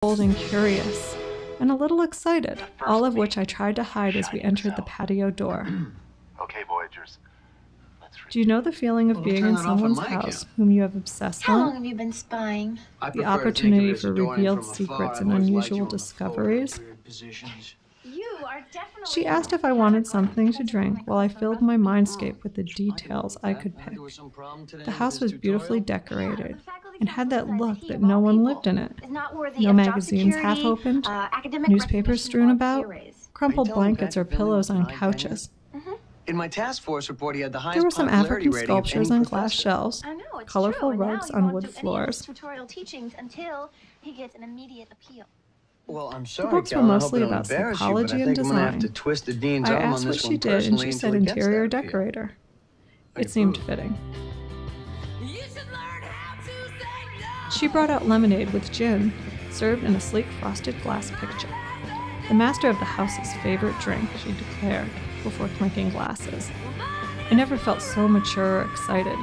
Old and curious, and a little excited, all of which I tried to hide as we entered the patio door. Okay, Voyagers. Do you know the feeling of being in someone's house whom you have obsessed How long on? have you been spying? The opportunity for revealed secrets and unusual discoveries? You are definitely... She asked if I wanted something to drink while I filled my mindscape with the details I could pick. The house was beautifully decorated and had that look that no one lived in it. No magazines half opened, newspapers strewn about, crumpled blankets or pillows on couches. In my task force report, he had the highest There were some popularity African rating of sculptures any on glass professor. shelves, colorful rugs on wood floors. Tutorial teachings until he gets an immediate appeal. Well, I'm The sorry, books were Cal, I hope mostly I don't about embarrass you, psychology but I and think I'm gonna have design. to twist the dean's I arm on asked what this she one did, and personally she until said he gets interior that appeal. decorator. I It seemed approve. fitting. She brought out lemonade with gin, served in a sleek frosted glass pitcher. The master of the house's favorite drink, she declared, before clinking glasses. I never felt so mature or excited.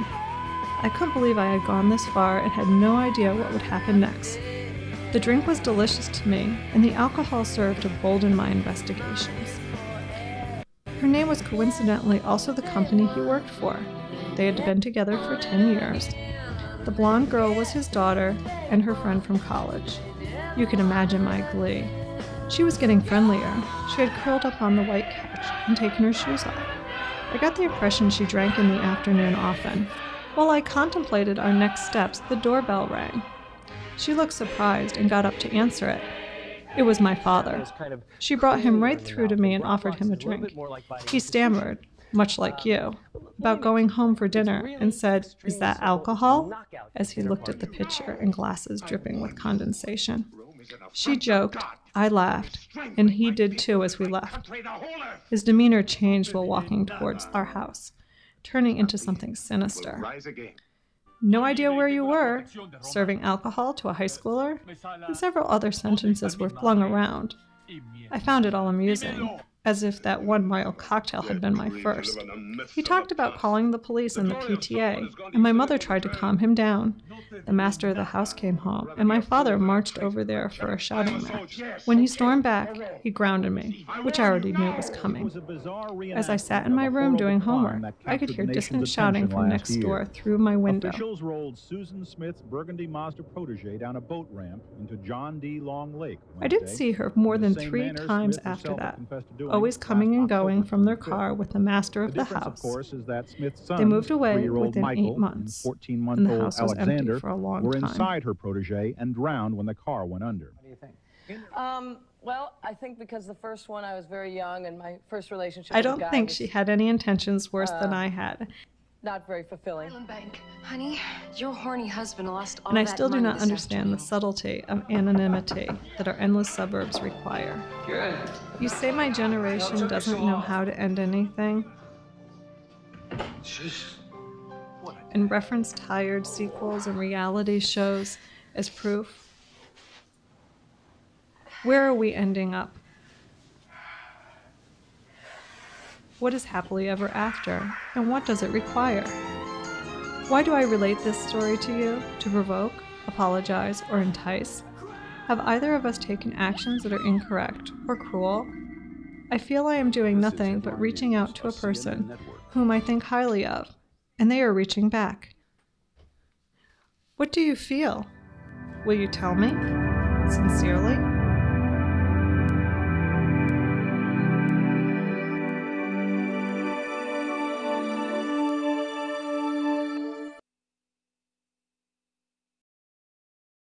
I couldn't believe I had gone this far and had no idea what would happen next. The drink was delicious to me, and the alcohol served to bolden my investigations. Her name was coincidentally also the company he worked for. They had been together for 10 years. The blonde girl was his daughter and her friend from college. You can imagine my glee. She was getting friendlier. She had curled up on the white couch and taken her shoes off. I got the impression she drank in the afternoon often. While I contemplated our next steps, the doorbell rang. She looked surprised and got up to answer it. It was my father. She brought him right through to me and offered him a drink. He stammered, much like you, about going home for dinner and said, "Is that alcohol?" as he looked at the pitcher and glasses dripping with condensation. She joked, I laughed, and he did too as we left. His demeanor changed while walking towards our house, turning into something sinister. "No idea where you were," serving alcohol to a high schooler, and several other sentences were flung around. I found it all amusing, as if that one mild cocktail had been my first. He talked about calling the police and the PTA, and my mother tried to calm him down. The master of the house came home, and my father marched over there for a shouting match. When he stormed back, he grounded me, which I already knew was coming. As I sat in my room doing homework, I could hear distant shouting from next door through my window. Officials rolled Susan Smith's burgundy Mazda protege down a boat ramp into John D. Long Lake. I did see her more than 3 times after that, always coming and going from their car with the master of the house. They moved away within 8 months, and the house was empty for a long were time. inside her protege and drowned when the car went under. What do you think? Well, I think because the first one I was very young and my first relationship I with a don't guy think was she had any intentions worse than I had, not very fulfilling. Bank. Honey, your horny husband lost all and I that still do money not this understand the afternoon. subtlety of anonymity that our endless suburbs require. Good. You say my generation doesn't know how to end anything, and reference tired sequels and reality shows as proof. Where are we ending up? What is happily ever after, and what does it require? Why do I relate this story to you? To provoke, apologize, or entice? Have either of us taken actions that are incorrect or cruel? I feel I am doing nothing but reaching out to a person whom I think highly of, and they are reaching back. What do you feel? Will you tell me? Sincerely?